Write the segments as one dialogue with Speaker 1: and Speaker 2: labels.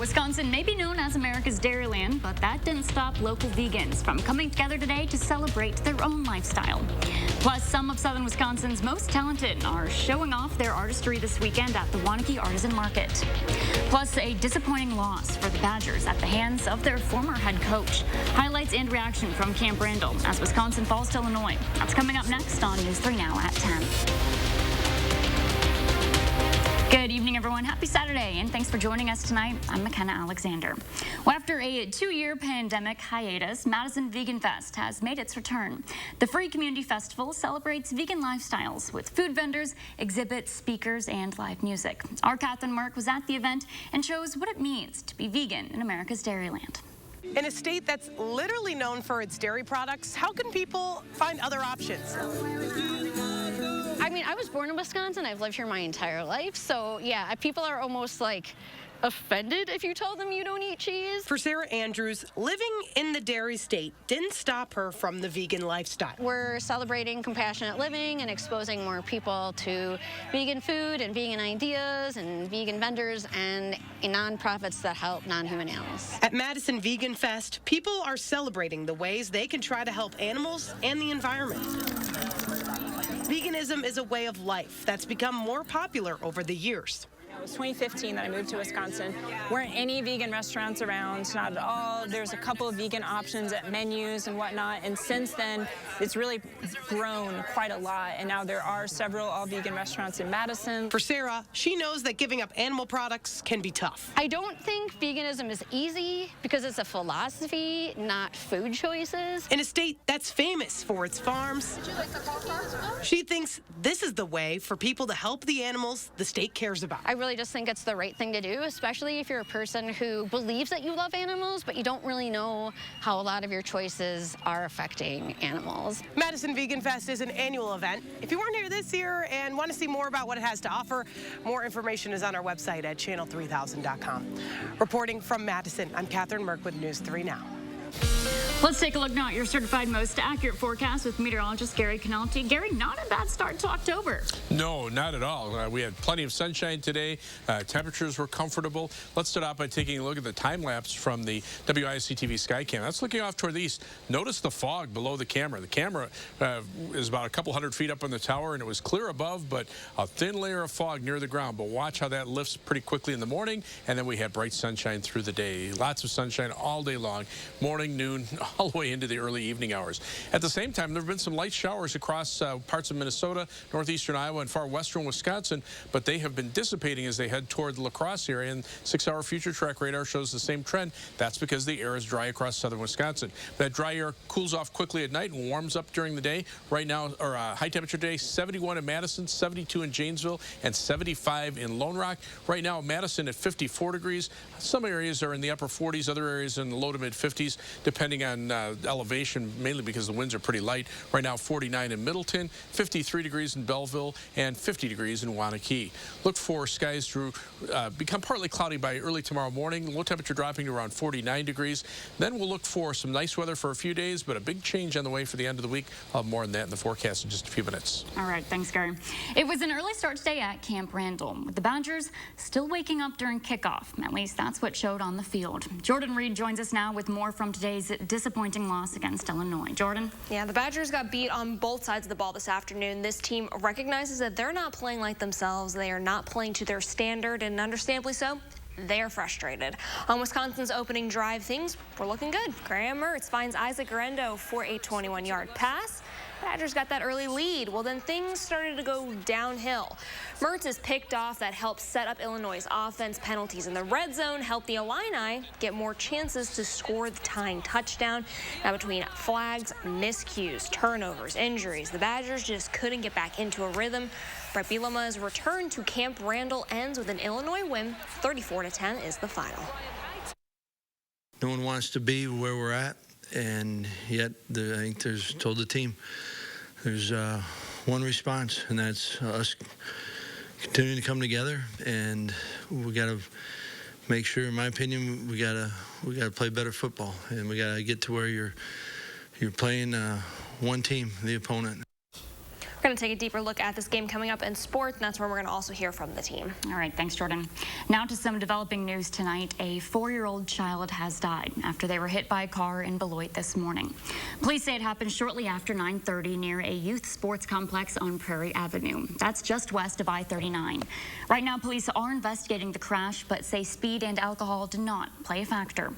Speaker 1: Wisconsin may be known as America's Dairyland, but that didn't stop local vegans from coming together today to celebrate their own lifestyle. Plus, some of southern Wisconsin's most talented are showing off their artistry this weekend at the Waunakee Artisan Market. Plus, a disappointing loss for the Badgers at the hands of their former head coach. Highlights and reaction from Camp Randall as Wisconsin falls to Illinois. That's coming up next on News 3 Now at 10. Good evening, everyone. Happy Saturday, and thanks for joining us tonight. I'm McKenna Alexander. Well, after a 2-year pandemic hiatus, Madison Vegan Fest has made its return. The free community festival celebrates vegan lifestyles with food vendors, exhibits, speakers, and live music. Our Catherine Mark was at the event and shows what it means to be vegan in America's Dairyland.
Speaker 2: In a state that's literally known for its dairy products, how can people find other options?
Speaker 3: I mean, I was born in Wisconsin. I've lived here my entire life. So, yeah, people are almost like offended if you tell them you don't eat cheese.
Speaker 2: For Sarah Andrews, living in the dairy state didn't stop her from the vegan lifestyle.
Speaker 3: We're celebrating compassionate living and exposing more people to vegan food and vegan ideas and vegan vendors and nonprofits that help non-human animals.
Speaker 2: At Madison Vegan Fest, people are celebrating the ways they can try to help animals and the environment. Veganism is a way of life that's become more popular over the years.
Speaker 4: It was 2015 that I moved to Wisconsin. Weren't any vegan restaurants around, not at all. There's a couple of vegan options at menus and whatnot, and since then, it's really grown quite a lot, and now there are several all-vegan restaurants in Madison.
Speaker 2: For Sarah, she knows that giving up animal products can be tough.
Speaker 3: I don't think veganism is easy because it's a philosophy, not food choices.
Speaker 2: In a state that's famous for its farms, she thinks this is the way for people to help the animals the state cares about.
Speaker 3: I really just think it's the right thing to do, especially if you're a person who believes that you love animals, but you don't really know how a lot of your choices are affecting animals.
Speaker 2: Madison Vegan Fest is an annual event. If you weren't here this year and want to see more about what it has to offer, more information is on our website at channel3000.com. Reporting from Madison, I'm Catherine Merck with News 3 Now.
Speaker 1: Let's take a look now at your certified most accurate forecast with meteorologist Gary Canalti. Gary, not a bad start to October.
Speaker 5: No, not at all. We had plenty of sunshine today. Temperatures were comfortable. Let's start out by taking a look at the time lapse from the WISC-TV Skycam. That's looking off toward the east. Notice the fog below the camera. The camera is about a couple hundred feet up on the tower, and it was clear above, but a thin layer of fog near the ground. But watch how that lifts pretty quickly in the morning, and then we had bright sunshine through the day. Lots of sunshine all day long, morning, noon, all the way into the early evening hours. At the same time, there have been some light showers across parts of Minnesota, northeastern Iowa, and far western Wisconsin, but they have been dissipating as they head toward the La Crosse area, and 6-hour future track radar shows the same trend. That's because the air is dry across southern Wisconsin. That dry air cools off quickly at night and warms up during the day. Right now, high temperature day, 71 in Madison, 72 in Janesville, and 75 in Lone Rock. Right now, Madison at 54 degrees. Some areas are in the upper 40s, other areas in the low to mid 50s, depending on elevation, mainly because the winds are pretty light. Right now, 49 in Middleton, 53 degrees in Belleville, and 50 degrees in Waunakee. Look for skies to become partly cloudy by early tomorrow morning. Low temperature dropping to around 49 degrees. Then we'll look for some nice weather for a few days, but a big change on the way for the end of the week. I'll have more on that in the forecast in just a few minutes.
Speaker 1: All right, thanks, Gary. It was an early start today at Camp Randall, with the Badgers still waking up during kickoff. At least that's what showed on the field. Jordan Reed joins us now with more from today's disappointing loss against Illinois. Jordan?
Speaker 6: Yeah, the Badgers got beat on both sides of the ball this afternoon. This team recognizes that they're not playing like themselves. They are not playing to their standard, and understandably so, they are frustrated. On Wisconsin's opening drive, things were looking good. Graham Mertz finds Isaac Garendo for a 21-yard pass. Badgers got that early lead. Well, then things started to go downhill. Mertz is picked off. That helps set up Illinois' offense. Penalties in the red zone help the Illini get more chances to score the tying touchdown. Now, between flags, miscues, turnovers, injuries, the Badgers just couldn't get back into a rhythm. Brett Bielema's return to Camp Randall ends with an Illinois win. 34-10 is the final.
Speaker 7: No one wants to be where we're at, and yet I think told the team there's one response, and that's us continuing to come together, and we got to make sure, in my opinion, we got to play better football, and we got to get to where you're playing one team, the opponent.
Speaker 6: We're going to take a deeper look at this game coming up in sports, and that's where we're going to also hear from the team.
Speaker 1: All right, thanks, Jordan. Now to some developing news tonight. A 4-year-old child has died after they were hit by a car in Beloit this morning. Police say it happened shortly after 9:30 near a youth sports complex on Prairie Avenue. That's just west of I-39. Right now, police are investigating the crash, but say speed and alcohol did not play a factor.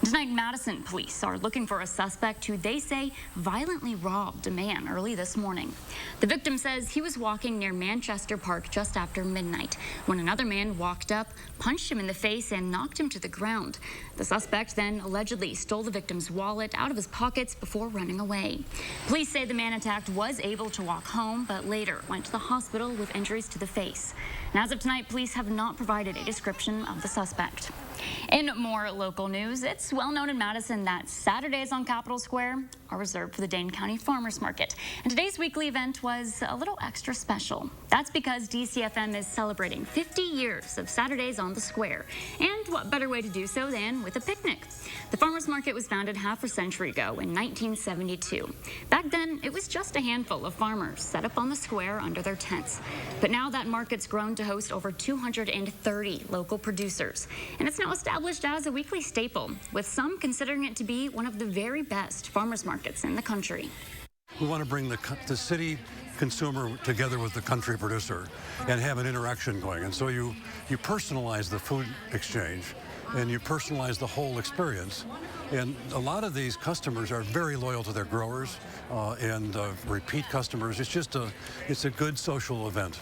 Speaker 1: Tonight, Madison police are looking for a suspect who they say violently robbed a man early this morning. The victim says he was walking near Manchester Park just after midnight when another man walked up, punched him in the face, and knocked him to the ground. The suspect then allegedly stole the victim's wallet out of his pockets before running away. Police say the man attacked was able to walk home, but later went to the hospital with injuries to the face. And as of tonight, police have not provided a description of the suspect. In more local news, it's well known in Madison that Saturdays on Capitol Square are reserved for the Dane County Farmers Market. And today's weekly event was a little extra special. That's because DCFM is celebrating 50 years of Saturdays on the Square. And what better way to do so than with a picnic? The Farmers Market was founded half a century ago in 1972. Back then, it was just a handful of farmers set up on the square under their tents. But now that market's grown to host over 230 local producers. And it's now established as a weekly staple, with some considering it to be one of the very best farmers markets in the country.
Speaker 8: We want to bring the city consumer together with the country producer and have an interaction going. And so you personalize the food exchange and you personalize the whole experience. And a lot of these customers are very loyal to their growers and repeat customers. It's a good social event.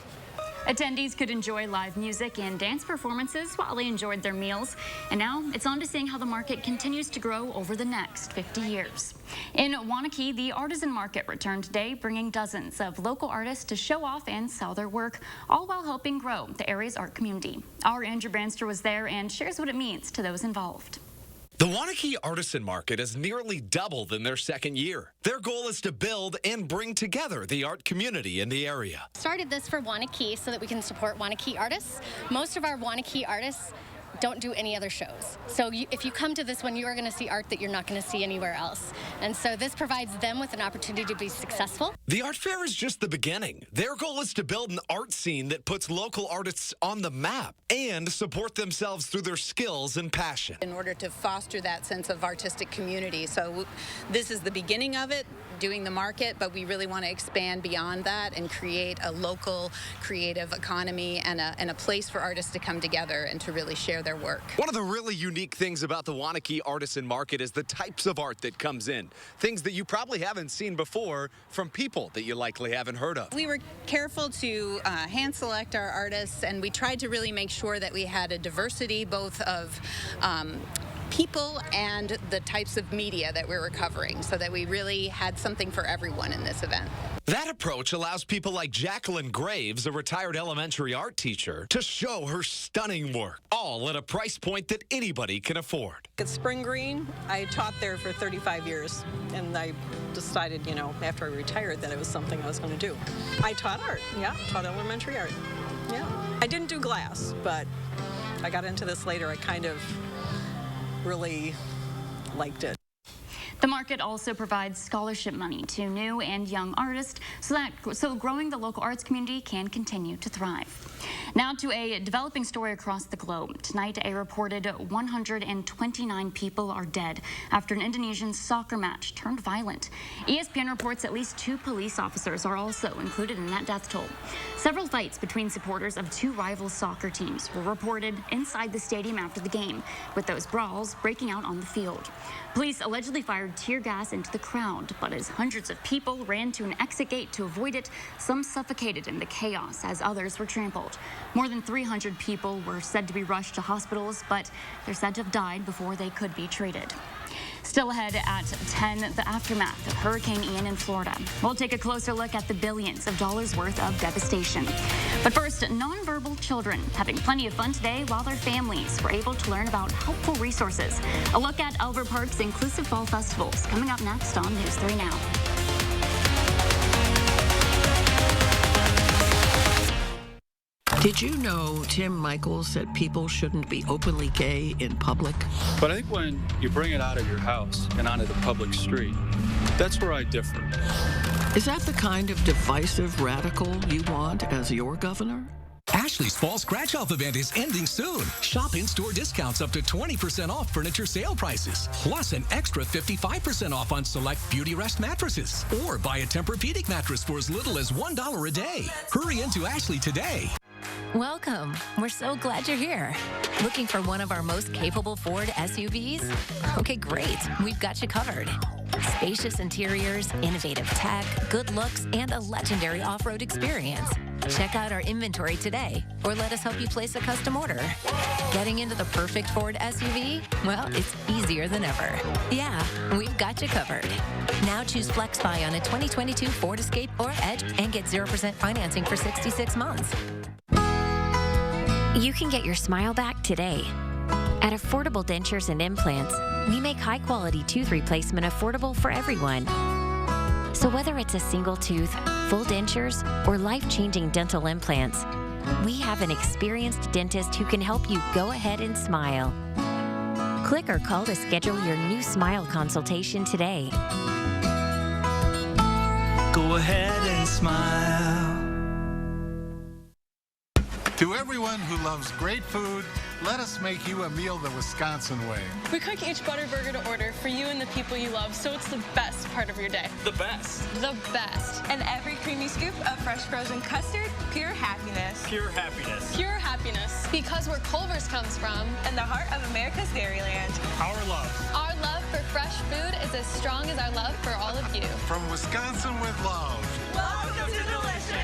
Speaker 1: Attendees could enjoy live music and dance performances while they enjoyed their meals. And now it's on to seeing how the market continues to grow over the next 50 years. In Waunakee, the artisan market returned today, bringing dozens of local artists to show off and sell their work, all while helping grow the area's art community. Our Andrew Branster was there and shares what it means to those involved.
Speaker 9: The Waunakee Artisan Market has nearly doubled in their second year. Their goal is to build and bring together the art community in the area.
Speaker 10: Started this for Waunakee so that we can support Waunakee artists. Most of our Waunakee artists don't do any other shows. So if you come to this one, you are going to see art that you're not going to see anywhere else. And so this provides them with an opportunity to be successful.
Speaker 9: The art fair is just the beginning. Their goal is to build an art scene that puts local artists on the map and support themselves through their skills and passion.
Speaker 11: In order to foster that sense of artistic community. So this is the beginning of it, doing the market, but we really want to expand beyond that and create a local creative economy and a place for artists to come together and to really share their work.
Speaker 9: One of the really unique things about the Waunakee Artisan Market is the types of art that comes in. Things that you probably haven't seen before from people that you likely haven't heard of.
Speaker 11: We were careful to hand select our artists, and we tried to really make sure that we had a diversity both of people and the types of media that we were covering, so that we really had something for everyone in this event.
Speaker 9: That approach allows people like Jacqueline Graves, a retired elementary art teacher, to show her stunning work, all at a price point that anybody can afford.
Speaker 12: At Spring Green, I taught there for 35 years, and I decided, after I retired that it was something I was going to do. I taught art, taught elementary art, I didn't do glass, but I got into this later. I kind of really liked it.
Speaker 1: The market also provides scholarship money to new and young artists so growing the local arts community can continue to thrive. Now to a developing story across the globe. Tonight, a reported 129 people are dead after an Indonesian soccer match turned violent. ESPN reports at least 2 police officers are also included in that death toll. Several fights between supporters of 2 rival soccer teams were reported inside the stadium after the game, with those brawls breaking out on the field. Police allegedly fired tear gas into the crowd, but as hundreds of people ran to an exit gate to avoid it, some suffocated in the chaos as others were trampled. More than 300 people were said to be rushed to hospitals, but they're said to have died before they could be treated. Still ahead at 10, the aftermath of Hurricane Ian in Florida. We'll take a closer look at the billions of dollars worth of devastation. But first, nonverbal children having plenty of fun today while their families were able to learn about helpful resources. A look at Albert Park's Inclusive Fall Festivals coming up next on News 3 Now.
Speaker 13: Did you know Tim Michaels said people shouldn't be openly gay in public?
Speaker 14: But I think when you bring it out of your house and onto the public street, that's where I differ.
Speaker 13: Is that the kind of divisive radical you want as your governor?
Speaker 14: Ashley's Fall Scratch-Off event is ending soon. Shop in-store discounts up to 20% off furniture sale prices, plus an extra 55% off on select Beauty Rest mattresses. Or buy a Tempur-Pedic mattress for as little as $1 a day. Hurry into Ashley today.
Speaker 15: Welcome. We're so glad you're here. Looking for one of our most capable Ford SUVs? Okay, great. We've got you covered. Spacious interiors, innovative tech, good looks, and a legendary off-road experience. Check out our inventory today, or let us help you place a custom order. Getting into the perfect Ford SUV? Well, it's easier than ever. Yeah, we've got you covered. Now choose FlexBuy on a 2022 Ford Escape or Edge and get 0% financing for 66 months.
Speaker 16: You can get your smile back today. At Affordable Dentures and Implants, we make high-quality tooth replacement affordable for everyone. So whether it's a single tooth, full dentures, or life-changing dental implants, we have an experienced dentist who can help you go ahead and smile. Click or call to schedule your new smile consultation today.
Speaker 17: Go ahead and smile.
Speaker 18: To everyone who loves great food, let us make you a meal the Wisconsin way.
Speaker 19: We cook each Butterburger to order for you and the people you love, so it's the best part of your day.
Speaker 20: The best.
Speaker 19: The best.
Speaker 21: And every creamy scoop of fresh frozen custard, pure happiness.
Speaker 20: Pure happiness.
Speaker 19: Pure happiness. Because where Culver's comes from.
Speaker 21: And the heart of America's Dairyland.
Speaker 20: Our love.
Speaker 19: Our love for fresh food is as strong as our love for all of you.
Speaker 18: From Wisconsin with love.
Speaker 21: Welcome to Delicious.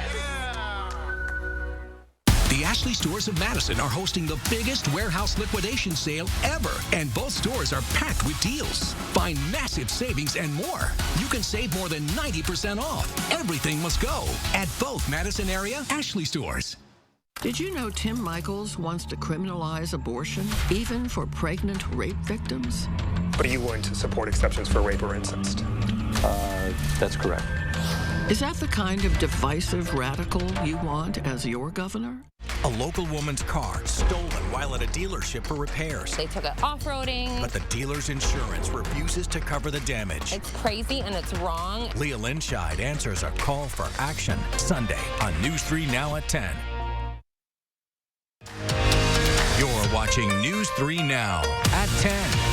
Speaker 14: The Ashley stores of Madison are hosting the biggest warehouse liquidation sale ever, and both stores are packed with deals. Find massive savings and more. You can save more than 90% off. Everything must go at both Madison area Ashley stores.
Speaker 13: Did you know Tim Michaels wants to criminalize abortion, even for pregnant rape victims?
Speaker 22: But are you going to support exceptions for rape or incest?
Speaker 23: That's correct.
Speaker 13: Is that the kind of divisive radical you want as your governor?
Speaker 24: A local woman's car stolen while at a dealership for repairs.
Speaker 25: They took it off-roading.
Speaker 24: But the dealer's insurance refuses to cover the damage.
Speaker 25: It's crazy and it's wrong.
Speaker 24: Leah Linscheid answers a call for action Sunday on News 3 Now at 10. You're watching News 3 Now at 10.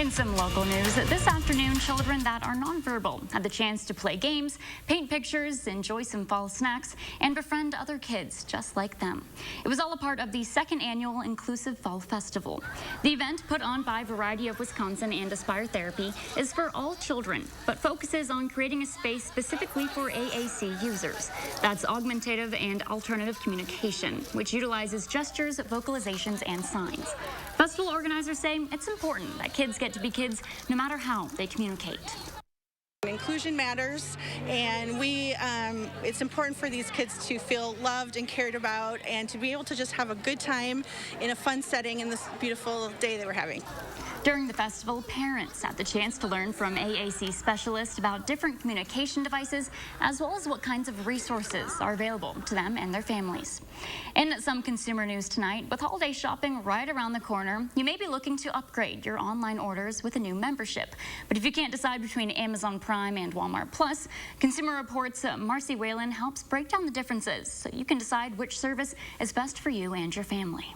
Speaker 1: In some local news, this afternoon, children that are nonverbal had the chance to play games, paint pictures, enjoy some fall snacks, and befriend other kids just like them. It was all a part of the second annual Inclusive Fall Festival. The event, put on by Variety of Wisconsin and Aspire Therapy, is for all children, but focuses on creating a space specifically for AAC users. That's augmentative and alternative communication, which utilizes gestures, vocalizations, and signs. Festival organizers say it's important that kids get to be kids no matter how they communicate.
Speaker 26: Inclusion matters, and it's important for these kids to feel loved and cared about and to be able to just have a good time in a fun setting in this beautiful day that we're having.
Speaker 1: During the festival, parents had the chance to learn from AAC specialists about different communication devices, as well as what kinds of resources are available to them and their families. In some consumer news tonight, with holiday shopping right around the corner, you may be looking to upgrade your online orders with a new membership. But if you can't decide between Amazon Prime and Walmart Plus, Consumer Reports' Marcy Whalen helps break down the differences so you can decide which service is best for you and your family.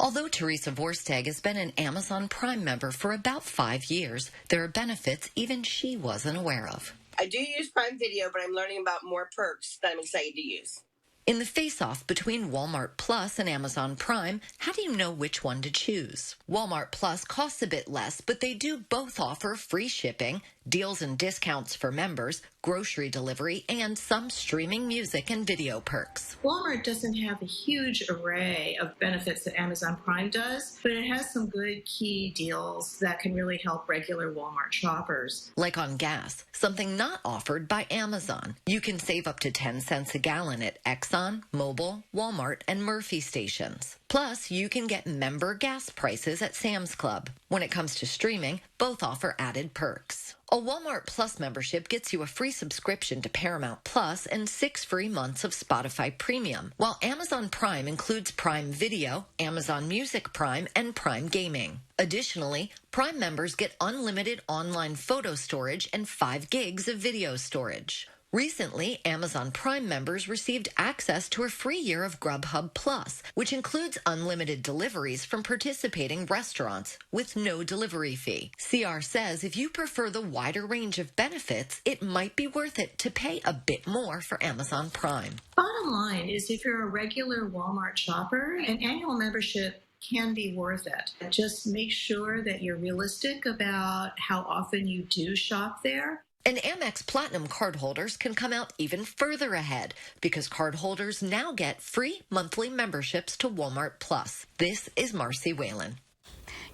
Speaker 27: Although Teresa Vorstag has been an Amazon Prime member for about 5 years, there are benefits even she wasn't aware of.
Speaker 28: I do use Prime Video, but I'm learning about more perks that I'm excited to use.
Speaker 27: In the face-off between Walmart Plus and Amazon Prime, how do you know which one to choose? Walmart Plus costs a bit less, but they do both offer free shipping, deals and discounts for members, grocery delivery, and some streaming music and video perks.
Speaker 29: Walmart doesn't have a huge array of benefits that Amazon Prime does, but it has some good key deals that can really help regular Walmart shoppers.
Speaker 27: Like on gas, something not offered by Amazon. You can save up to 10 cents a gallon at Exxon, Amazon, Mobile, Walmart, and Murphy stations. Plus, you can get member gas prices at Sam's Club. When it comes to streaming, both offer added perks. A Walmart Plus membership gets you a free subscription to Paramount Plus and 6 free months of Spotify Premium, while Amazon Prime includes Prime Video, Amazon Music Prime, and Prime Gaming. Additionally, Prime members get unlimited online photo storage and 5 gigs of video storage. Recently, Amazon Prime members received access to a free year of Grubhub Plus, which includes unlimited deliveries from participating restaurants with no delivery fee. CR says if you prefer the wider range of benefits, it might be worth it to pay a bit more for Amazon Prime.
Speaker 29: Bottom line is if you're a regular Walmart shopper, an annual membership can be worth it. Just make sure that you're realistic about how often you do shop there.
Speaker 27: And Amex Platinum cardholders can come out even further ahead because cardholders now get free monthly memberships to Walmart Plus. This is Marcy Whalen.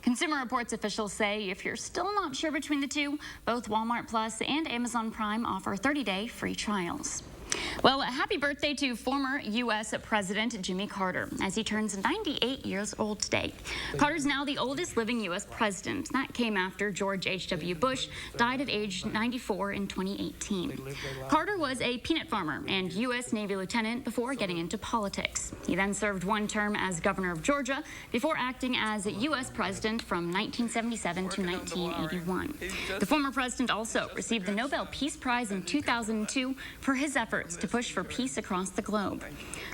Speaker 1: Consumer Reports officials say if you're still not sure between the two, both Walmart Plus and Amazon Prime offer 30-day free trials. Well, happy birthday to former U.S. President Jimmy Carter, as he turns 98 years old today. Carter's now the oldest living U.S. president. That came after George H.W. Bush died at age 94 in 2018. Carter was a peanut farmer and U.S. Navy lieutenant before getting into politics. He then served one term as governor of Georgia before acting as U.S. president from 1977 to 1981. The former president also received the Nobel Peace Prize in 2002 for his efforts to push for peace across the globe.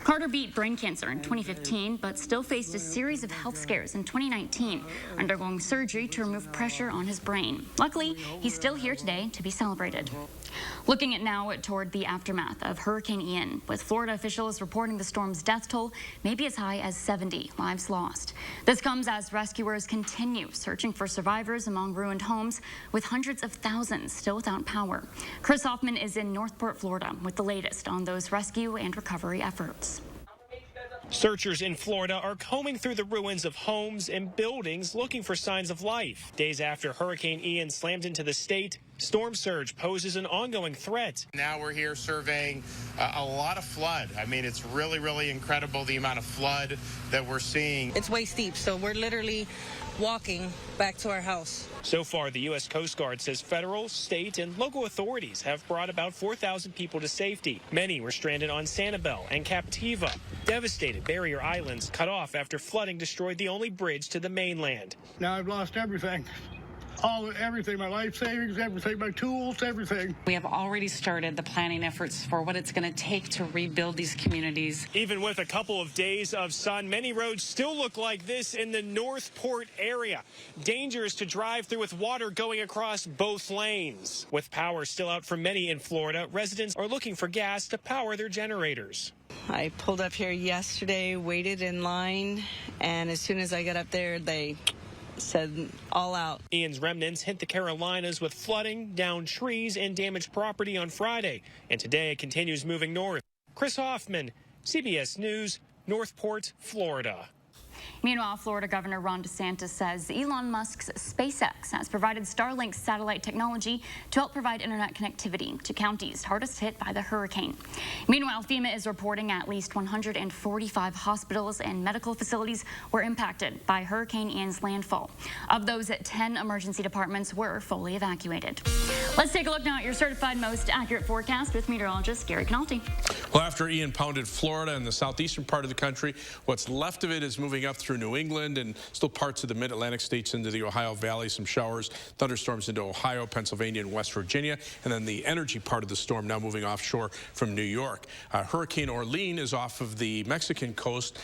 Speaker 1: Carter beat brain cancer in 2015, but still faced a series of health scares in 2019, undergoing surgery to remove pressure on his brain. Luckily, he's still here today to be celebrated. Looking at now toward the aftermath of Hurricane Ian, with Florida officials reporting the storm's death toll may be as high as 70 lives lost. This comes as rescuers continue searching for survivors among ruined homes, with hundreds of thousands still without power. Chris Hoffman is in Northport, Florida, with the latest on those rescue and recovery efforts.
Speaker 2: Searchers in Florida are combing through the ruins of homes and buildings looking for signs of life. Days after Hurricane Ian slammed into the state, storm surge poses an ongoing threat.
Speaker 3: Now we're here surveying a lot of flood. I mean, it's really, really incredible the amount of flood that we're seeing.
Speaker 4: It's way steep, so we're literally walking back to our house.
Speaker 2: So far, the U.S. Coast Guard says federal, state, and local authorities have brought about 4,000 people to safety. Many were stranded on Sanibel and Captiva. Devastated barrier islands cut off after flooding destroyed the only bridge to the mainland.
Speaker 5: Now I've lost everything. Everything, my life savings, everything, my tools, everything.
Speaker 6: We have already started the planning efforts for what it's going to take to rebuild these communities.
Speaker 2: Even with a couple of days of sun, many roads still look like this in the Northport area. Dangerous to drive through with water going across both lanes. With power still out for many in Florida, residents are looking for gas to power their generators.
Speaker 4: I pulled up here yesterday, waited in line, and as soon as I got up there, they said all out.
Speaker 2: Ian's remnants hit the Carolinas with flooding, downed trees, and damaged property on Friday. And today it continues moving north. Chris Hoffman, CBS News, Northport, Florida.
Speaker 1: Meanwhile, Florida Governor Ron DeSantis says Elon Musk's SpaceX has provided Starlink satellite technology to help provide internet connectivity to counties hardest hit by the hurricane. Meanwhile, FEMA is reporting at least 145 hospitals and medical facilities were impacted by Hurricane Ian's landfall. Of those, 10 emergency departments were fully evacuated. Let's take a look now at your certified most accurate forecast with meteorologist Gary Canalti.
Speaker 7: Well, after Ian pounded Florida and the southeastern part of the country, what's left of it is moving up through New England and still parts of the mid-Atlantic states into the Ohio Valley. Some showers, thunderstorms into Ohio, Pennsylvania, and West Virginia. And then the energy part of the storm now moving offshore from New York. Hurricane Orlene is off of the Mexican coast,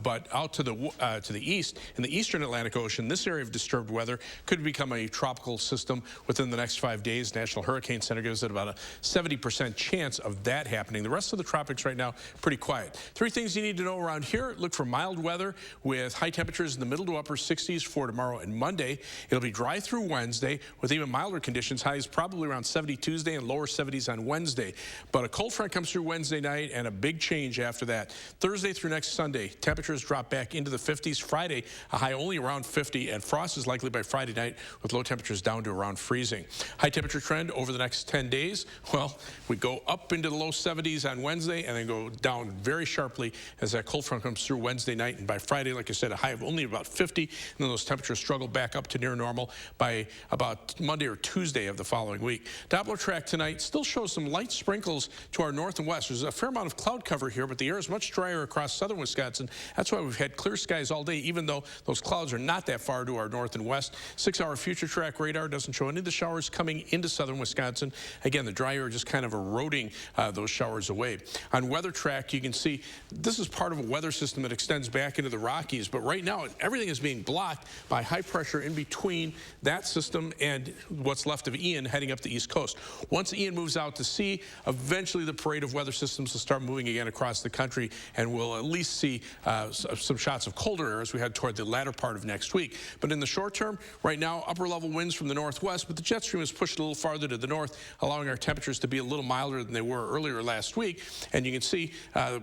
Speaker 7: but out to the east, in the eastern Atlantic Ocean, this area of disturbed weather could become a tropical system within the next 5 days. National Hurricane Center gives it about a 70% chance of that happening. The rest of the tropics right now, pretty quiet. 3 things you need to know around here. Look for mild weather with high temperatures in the middle to upper 60s for tomorrow and Monday. It'll be dry through Wednesday with even milder conditions. Highs probably around 70 Tuesday and lower 70s on Wednesday. But a cold front comes through Wednesday night and a big change after that. Thursday through next Sunday, temperatures drop back into the 50s. Friday, a high only around 50, and frost is likely by Friday night with low temperatures down to around freezing. High temperature trend over the next 10 days. Well, we go up into the low 70s on Wednesday. Wednesday and then go down very sharply as that cold front comes through Wednesday night. And by Friday, like I said, a high of only about 50. And then those temperatures struggle back up to near normal by about Monday or Tuesday of the following week. Doppler track tonight still shows some light sprinkles to our north and west. There's a fair amount of cloud cover here, but the air is much drier across southern Wisconsin. That's why we've had clear skies all day, even though those clouds are not that far to our north and west. 6-hour future track radar doesn't show any of the showers coming into southern Wisconsin. Again, the dry air just kind of eroding those showers away. On weather track, you can see this is part of a weather system that extends back into the Rockies, but right now everything is being blocked by high pressure in between that system and what's left of Ian heading up the east coast. Once Ian moves out to sea, eventually the parade of weather systems will start moving again across the country, and we'll at least see some shots of colder air as we head toward the latter part of next week. But in the short term, right now, upper level winds from the northwest, but the jet stream is pushed a little farther to the north, allowing our temperatures to be a little milder than they were earlier last week. And you can see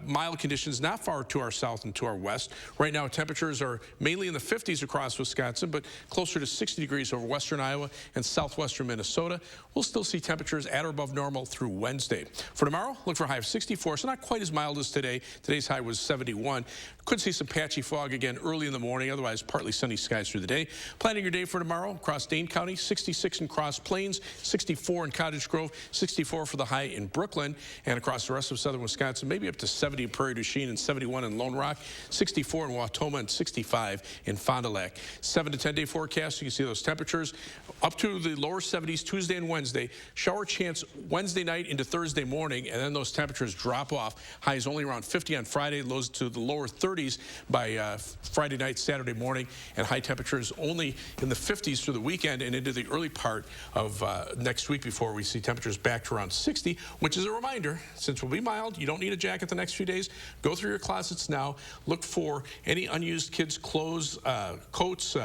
Speaker 7: mild conditions not far to our south and to our west. Right now, temperatures are mainly in the 50s across Wisconsin, but closer to 60 degrees over western Iowa and southwestern Minnesota. We'll still see temperatures at or above normal through Wednesday. For tomorrow, look for a high of 64, so not quite as mild as today. Today's high was 71. Could see some patchy fog again early in the morning, otherwise partly sunny skies through the day. Planning your day for tomorrow across Dane County, 66 in Cross Plains, 64 in Cottage Grove, 64 for the high in Brooklyn, and across the rest of southern Wisconsin, maybe up to 70 in Prairie du Chien and 71 in Lone Rock, 64 in Wautoma and 65 in Fond du Lac. 7 to 10 day forecast, you can see those temperatures up to the lower 70s Tuesday and Wednesday. Shower chance Wednesday night into Thursday morning, and then those temperatures drop off. Highs only around 50 on Friday, lows to the lower 30s by Friday night, Saturday morning, and high temperatures only in the 50s through the weekend and into the early part of next week before we see temperatures back to around 60, which is a reminder, since we'll be mild, you don't need a jacket the next few days. Go through your closets now. Look for any unused kids' clothes, coats,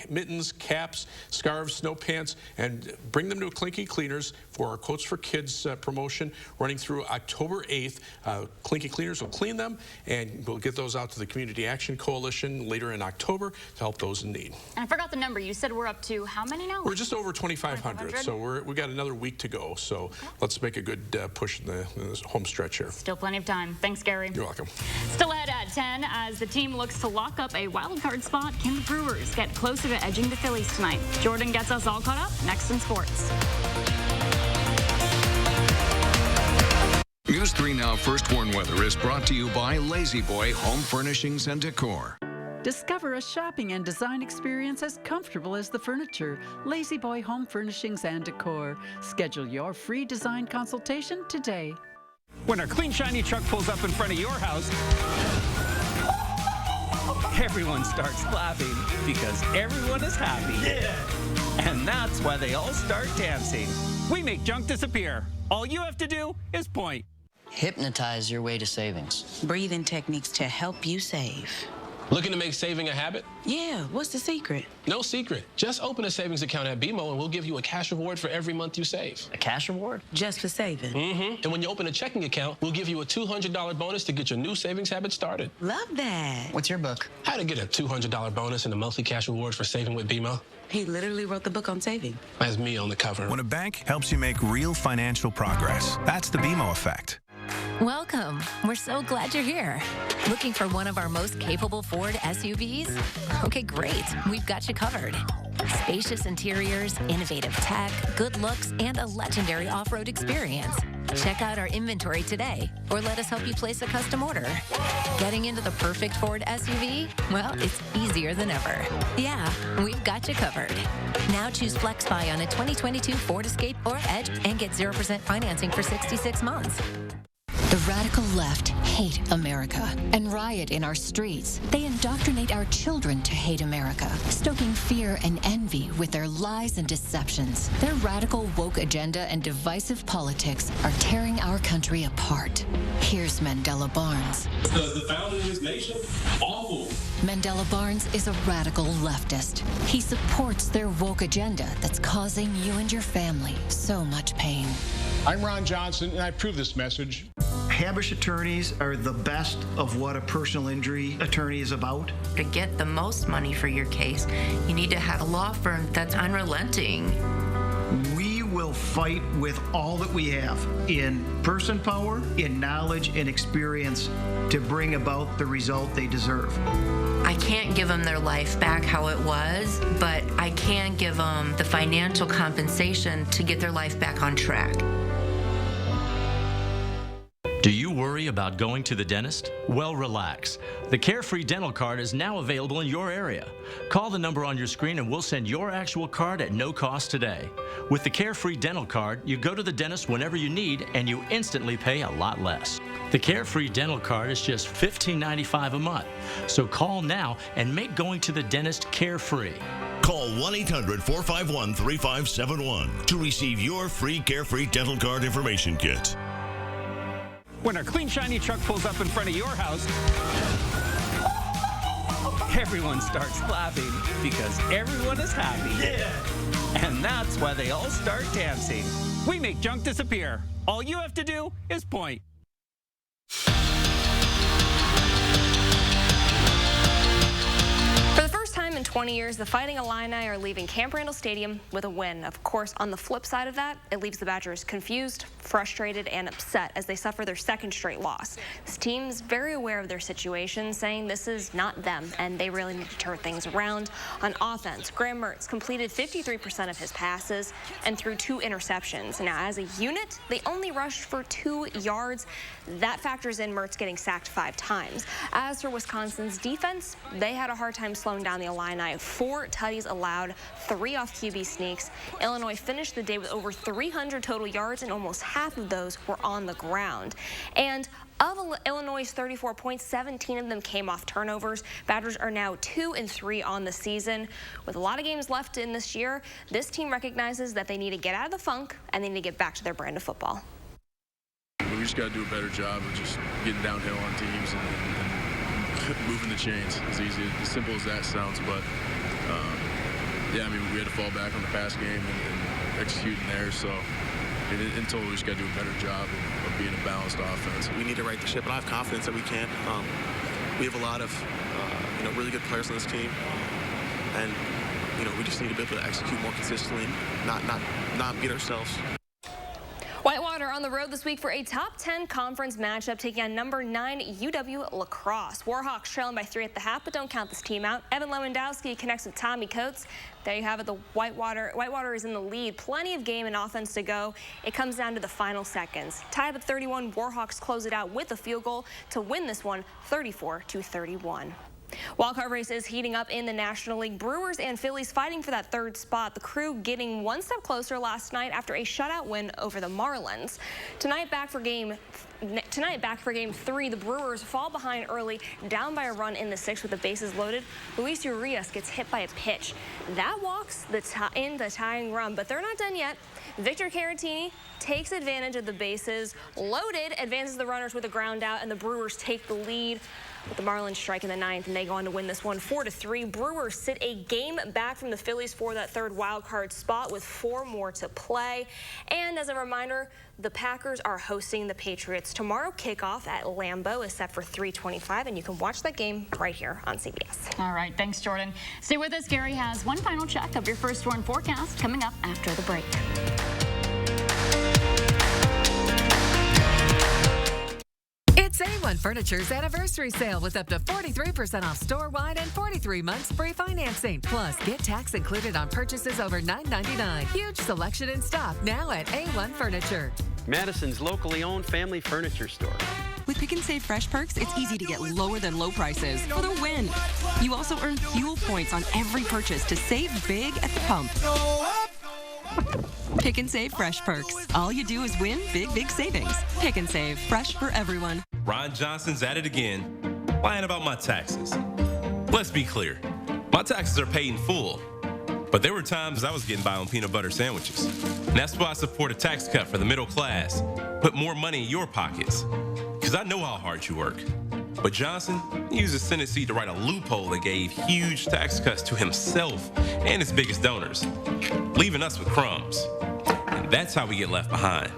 Speaker 7: mittens, caps, scarves, snow pants, and bring them to Clinky Cleaners for our Coats for Kids promotion running through October 8th. Clinky Cleaners will clean them, and we'll get those out to the Community Action Coalition later in October to help those in need.
Speaker 1: And I forgot the number. You said we're up to how many now?
Speaker 7: We're just over 2,500, so we got another week to go. So let's make a good push in the home stretch here.
Speaker 1: Still plenty of time. Thanks, Gary.
Speaker 7: You're welcome.
Speaker 1: Still ahead at 10, as the team looks to lock up a wild card spot, can the Brewers get closer to edging the Phillies tonight? Jordan gets us all caught up next in sports.
Speaker 8: News 3 Now First Warn Weather is brought to you by Lazy Boy Home Furnishings and Decor.
Speaker 9: Discover a shopping and design experience as comfortable as the furniture. Lazy Boy Home Furnishings and Decor. Schedule your free design consultation today.
Speaker 10: When a clean, shiny truck pulls up in front of your house, everyone starts clapping because everyone is happy. Yeah! And that's why they all start dancing. We make junk disappear. All you have to do is point.
Speaker 11: Hypnotize your way to savings.
Speaker 12: Breathing techniques to help you save.
Speaker 15: Looking to make saving a habit?
Speaker 12: Yeah, what's the secret?
Speaker 15: No secret. Just open a savings account at BMO and we'll give you a cash reward for every month you save.
Speaker 11: A cash reward?
Speaker 12: Just for saving?
Speaker 15: Mm-hmm. And when you open a checking account, we'll give you a $200 bonus to get your new savings habit started.
Speaker 12: Love that.
Speaker 11: What's your book?
Speaker 15: How to get a $200 bonus and a monthly cash reward for saving with BMO.
Speaker 12: He literally wrote the book on saving.
Speaker 15: That's me on the cover.
Speaker 24: When a bank helps you make real financial progress, that's the BMO effect.
Speaker 16: Welcome. We're so glad you're here. Looking for one of our most capable Ford SUVs? Okay, great. We've got you covered. Spacious interiors, innovative tech, good looks, and a legendary off-road experience. Check out our inventory today, or let us help you place a custom order. Getting into the perfect Ford SUV? Well, it's easier than ever. Yeah, we've got you covered. Now choose FlexBuy on a 2022 Ford Escape or Edge and get 0% financing for 66 months.
Speaker 17: The radical left hate America and riot in our streets. They indoctrinate our children to hate America, stoking fear and envy with their lies and deceptions. Their radical woke agenda and divisive politics are tearing our country apart. Here's Mandela Barnes.
Speaker 20: Because the founder of this nation, awful.
Speaker 17: Mandela Barnes is a radical leftist. He supports their woke agenda that's causing you and your family so much pain.
Speaker 30: I'm Ron Johnson, and I approve this message.
Speaker 31: Habush attorneys are the best of what a personal injury attorney is about.
Speaker 32: To get the most money for your case, you need to have a law firm that's unrelenting.
Speaker 31: We will fight with all that we have in person power, in knowledge and experience to bring about the result they deserve.
Speaker 13: I can't give them their life back how it was, but I can give them the financial compensation to get their life back on track.
Speaker 14: Do you worry about going to the dentist? Well, relax. The Carefree Dental Card is now available in your area. Call the number on your screen and we'll send your actual card at no cost today. With the Carefree Dental Card, you go to the dentist whenever you need and you instantly pay a lot less. The Carefree Dental Card is just $15.95 a month. So call now and make going to the dentist carefree.
Speaker 18: Call 1-800-451-3571 to receive your free Carefree Dental Card information kit.
Speaker 10: When our clean, shiny truck pulls up in front of your house, everyone starts clapping because everyone is happy. Yeah! And that's why they all start dancing. We make junk disappear. All you have to do is point.
Speaker 19: For the first time in 20 years, the Fighting Illini are leaving Camp Randall Stadium with a win. Of course, on the flip side of that, it leaves the Badgers confused, frustrated, and upset as they suffer their second straight loss. This team's very aware of their situation, saying this is not them, and they really need to turn things around. On offense, Graham Mertz completed 53% of his passes and threw 2 interceptions. Now, as a unit, they only rushed for 2 yards. That factors in Mertz getting sacked 5 times. As for Wisconsin's defense, they had a hard time slowing down the Illini. 4 tutties allowed, 3 off QB sneaks. Illinois finished the day with over 300 total yards, and almost half of those were on the ground. And of Illinois' 34 points, 17 of them came off turnovers. Badgers are now 2-3 on the season. With a lot of games left in this year, this team recognizes that they need to get out of the funk and they need to get back to their brand of football.
Speaker 7: We just got to do a better job of just getting downhill on teams and moving the chains. As simple as that sounds, but yeah, I mean, we had to fall back on the pass game and executing there. So in total, we just got to do a better job of being a balanced offense.
Speaker 21: We need to right the ship, and I have confidence that we can. We have a lot of really good players on this team, and we just need to be able to execute more consistently, not beat ourselves.
Speaker 19: Whitewater on the road this week for a top 10 conference matchup, taking on number 9 UW La Crosse. Warhawks trailing by 3 at the half, but don't count this team out. Evan Lewandowski connects with Tommy Coates. There you have it. The Whitewater is in the lead. Plenty of game and offense to go. It comes down to the final seconds. Tied at 31, Warhawks close it out with a field goal to win this one 34-31. Wildcard race is heating up in the National League. Brewers and Phillies fighting for that 3rd spot. The Crew getting one step closer last night after a shutout win over the Marlins. Tonight back for game 3, the Brewers fall behind early, down by a run in the 6th with the bases loaded. Luis Urias gets hit by a pitch. That walks in the tying run, but they're not done yet. Victor Caratini takes advantage of the bases loaded, advances the runners with a ground out, and the Brewers take the lead. With the Marlins strike in the 9th, and they go on to win this one 4-3. Brewers sit a game back from the Phillies for that 3rd wild card spot with 4 more to play. And as a reminder, the Packers are hosting the Patriots. Tomorrow kickoff at Lambeau is set for 3:25, and you can watch that game right here on CBS.
Speaker 1: All right, thanks, Jordan. Stay with us. Gary has one final check of your first storm forecast coming up after the break.
Speaker 22: It's A1 Furniture's anniversary sale with up to 43% off store-wide and 43 months free financing. Plus, get tax included on purchases over $9.99. Huge selection in stock now at A1 Furniture.
Speaker 23: Madison's locally owned family furniture store.
Speaker 25: With Pick and Save Fresh Perks, it's easy to get lower than low prices for the win. You also earn fuel points on every purchase to save big at the pump. Pick and Save Fresh Perks. All you do is win big savings. Pick and Save. Fresh for everyone.
Speaker 26: Ron Johnson's at it again, lying about my taxes. Let's be clear. My taxes are paid in full, but there were times I was getting by on peanut butter sandwiches. And that's why I support a tax cut for the middle class. Put more money in your pockets, because I know how hard you work. But Johnson used his Senate seat to write a loophole that gave huge tax cuts to himself and his biggest donors, leaving us with crumbs. And that's how we get left behind.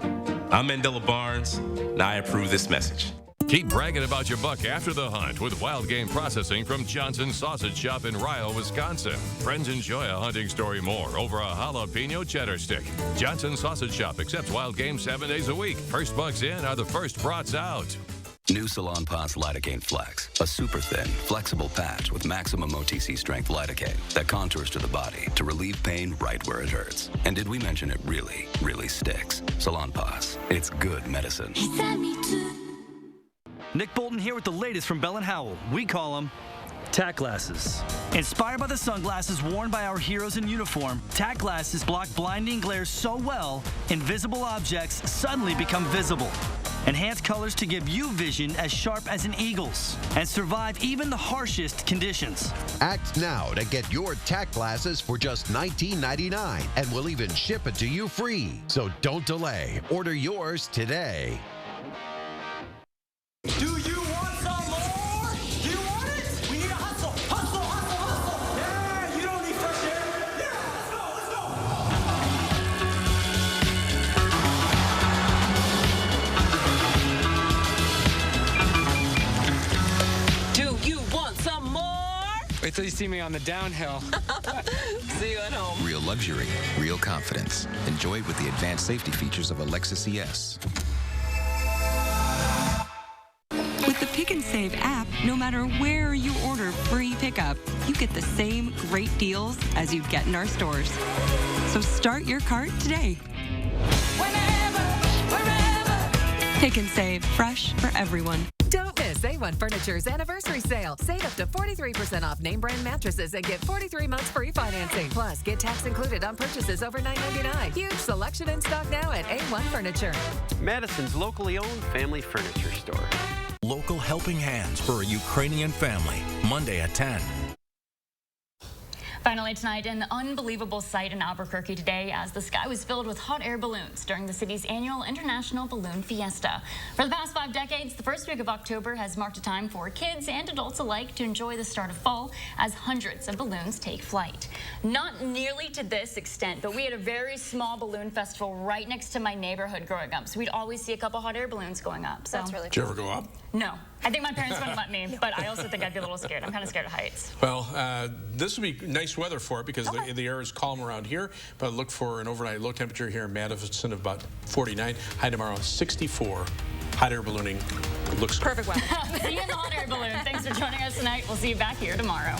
Speaker 26: I'm Mandela Barnes, and I approve this message.
Speaker 2: Keep bragging about your buck after the hunt with wild game processing from Johnson's Sausage Shop in Ryle, Wisconsin. Friends enjoy a hunting story more over a jalapeno cheddar stick. Johnson's Sausage Shop accepts wild game 7 days a week. First bucks in are the first brats out.
Speaker 3: New Salon Pass Lidocaine Flex, a super thin, flexible patch with maximum OTC strength lidocaine that contours to the body to relieve pain right where it hurts. And did we mention it really, really sticks? Salon Pass, it's good medicine.
Speaker 4: Nick Bolton here with the latest from Bell & Howell. We call them tack glasses. Inspired by the sunglasses worn by our heroes in uniform, tack glasses block blinding glare so well, invisible objects suddenly become visible. Enhance colors to give you vision as sharp as an eagle's and survive even the harshest conditions.
Speaker 5: Act now to get your tack glasses for just $19.99, and we'll even ship it to you free. So don't delay. Order yours today.
Speaker 6: Do you want some more? Do you want it? We need a hustle, hustle, hustle, hustle. Yeah, you don't need fresh air. Yeah, let's go, let's go.
Speaker 8: Do you want some more?
Speaker 9: Wait till you see me on the downhill.
Speaker 8: See you at home.
Speaker 11: Real luxury, real confidence. Enjoy it with the advanced safety features of a Lexus ES.
Speaker 25: With the Pick and Save app, no matter where you order free pickup, you get the same great deals as you'd get in our stores. So start your cart today. Wherever. Pick and Save, fresh for everyone.
Speaker 22: Don't miss A1 Furniture's anniversary sale. Save up to 43% off name brand mattresses and get 43 months free financing. Plus, get tax included on purchases over $9.99. Huge selection in stock now at A1 Furniture.
Speaker 23: Madison's locally owned family furniture store.
Speaker 24: Local helping hands for a Ukrainian family. Monday at 10.
Speaker 1: Finally tonight, an unbelievable sight in Albuquerque today as the sky was filled with hot air balloons during the city's annual International Balloon Fiesta. For the past 5 decades, the first week of October has marked a time for kids and adults alike to enjoy the start of fall as hundreds of balloons take flight. Not nearly to this extent, but we had a very small balloon festival right next to my neighborhood growing up, so we'd always see a couple hot air balloons going up. So.
Speaker 19: That's really cool.
Speaker 7: Did you ever go up?
Speaker 1: No. I think my parents wouldn't let me, but I also think I'd be a little scared. I'm kind of scared of heights.
Speaker 7: Well, this would be nice weather for it because the air is calm around here, but look for an overnight low temperature here in Madison of about 49. High tomorrow, 64. Hot air ballooning looks
Speaker 19: perfect weather.
Speaker 1: See you in the hot air balloon. Thanks for joining us tonight. We'll see you back here tomorrow.